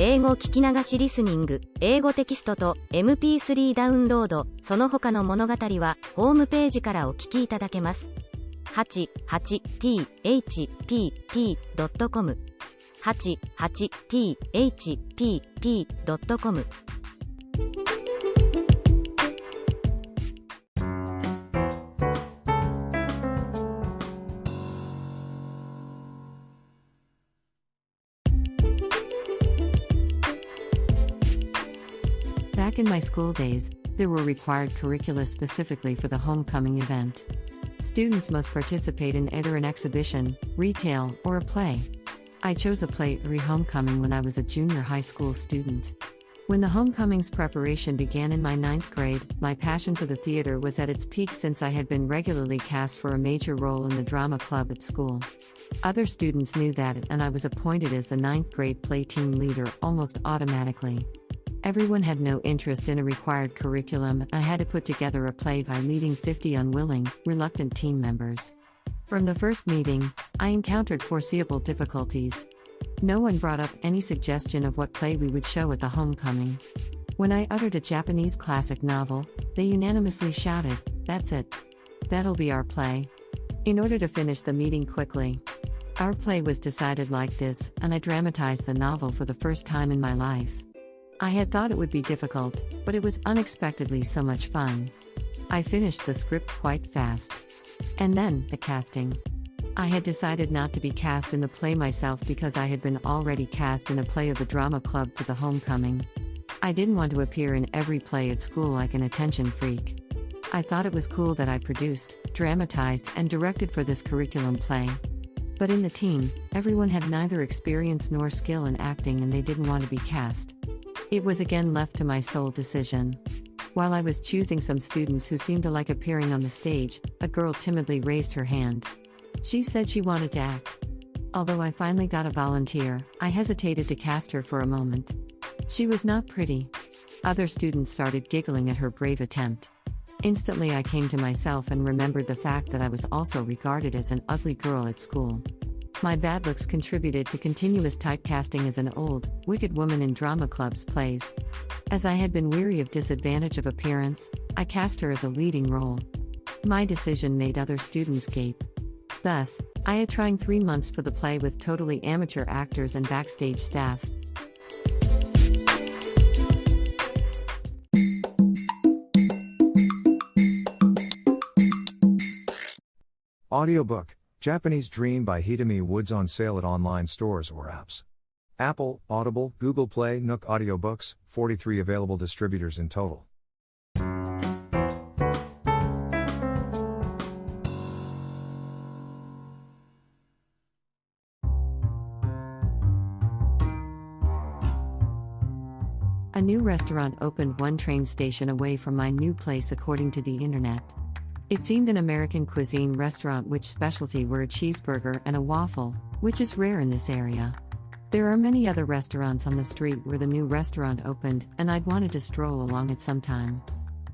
英語聞き流しリスニング、英語テキストと MP3 ダウンロード、その他の物語はホームページからお聞きいただけます。88thpp.com 88thpp.com Back in my school days, there were required curricula specifically for the homecoming event. Students must participate in either an exhibition, retail, or a play. I chose a play every homecoming when I was a junior high school student. When the homecoming's preparation began in my 9th grade, my passion for the theater was at its peak since I had been regularly cast for a major role in the drama club at school. Other students knew that, and I was appointed as the 9th grade play team leader almost automatically. Everyone had no interest in a required curriculum, and I had to put together a play by leading 50 unwilling, reluctant team members. From the first meeting, I encountered foreseeable difficulties. No one brought up any suggestion of what play we would show at the homecoming. When I uttered a Japanese classic novel, they unanimously shouted, "That's it. That'll be our play." In order to finish the meeting quickly, our play was decided like this, and I dramatized the novel for the first time in my life. I had thought it would be difficult, but it was unexpectedly so much fun. I finished the script quite fast. And then, the casting. I had decided not to be cast in the play myself because I had been already cast in a play of the drama club for the homecoming. I didn't want to appear in every play at school like an attention freak. I thought it was cool that I produced, dramatized, and directed for this curriculum play. But in the team, everyone had neither experience nor skill in acting, and they didn't want to be cast. It was again left to my sole decision. While I was choosing some students who seemed to like appearing on the stage, a girl timidly raised her hand. She said she wanted to act. Although I finally got a volunteer, I hesitated to cast her for a moment. She was not pretty. Other students started giggling at her brave attempt. Instantly I came to myself and remembered the fact that I was also regarded as an ugly girl at school. My bad looks contributed to continuous typecasting as an old, wicked woman in drama club's plays. As I had been weary of disadvantage of appearance, I cast her as a leading role. My decision made other students gape. Thus, I had trying 3 months for the play with totally amateur actors and backstage staff. Audiobook, Japanese Dream by Hitomi Woods on sale at online stores or apps. Apple, Audible, Google Play, Nook Audiobooks, 43 available distributors in total. A new restaurant opened one train station away from my new place according to the internet. It seemed an American cuisine restaurant which specialty were a cheeseburger and a waffle, which is rare in this area. There are many other restaurants on the street where the new restaurant opened, and I'd wanted to stroll along it sometime.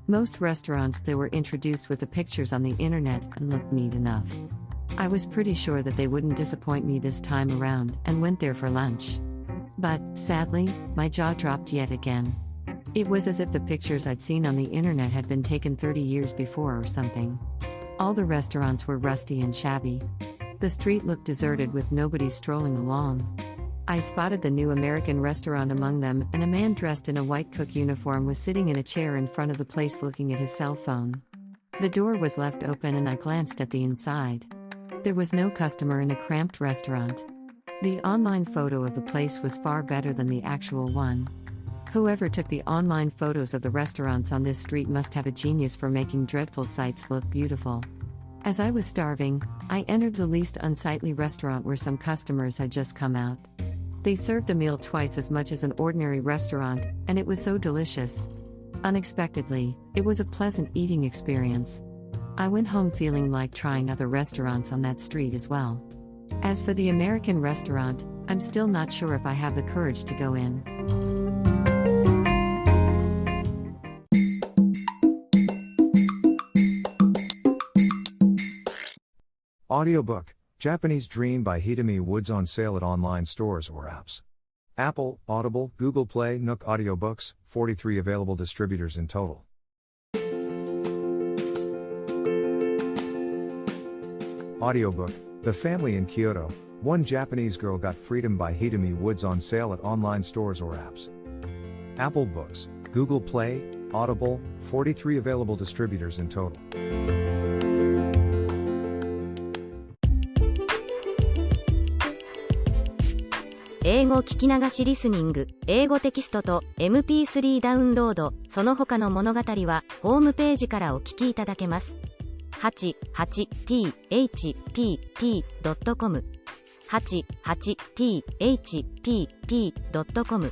Most restaurants there were introduced with the pictures on the internet and looked neat enough. I was pretty sure that they wouldn't disappoint me this time around and went there for lunch. But, sadly, my jaw dropped yet again. It was as if the pictures I'd seen on the internet had been taken 30 years before or something. All the restaurants were rusty and shabby. The street looked deserted with nobody strolling along. I spotted the new American restaurant among them, and a man dressed in a white cook uniform was sitting in a chair in front of the place looking at his cell phone. The door was left open and I glanced at the inside. There was no customer in a cramped restaurant. The online photo of the place was far better than the actual one. Whoever took the online photos of the restaurants on this street must have a genius for making dreadful sights look beautiful. As I was starving, I entered the least unsightly restaurant where some customers had just come out. They served the meal twice as much as an ordinary restaurant, and it was so delicious. Unexpectedly, it was a pleasant eating experience. I went home feeling like trying other restaurants on that street as well. As for the American restaurant, I'm still not sure if I have the courage to go in. Audiobook, Japanese Dream by Hitomi Woods on sale at online stores or apps. Apple, Audible, Google Play, Nook Audiobooks, 43 available distributors in total. Audiobook, The Family in Kyoto, One Japanese Girl Got Freedom by Hitomi Woods on sale at online stores or apps. Apple Books, Google Play, Audible, 43 available distributors in total. 英語聞き流しリスニング、英語テキストと MP3 ダウンロード、その他の物語はホームページからお聞きいただけます。88thpp.com 88thpp.com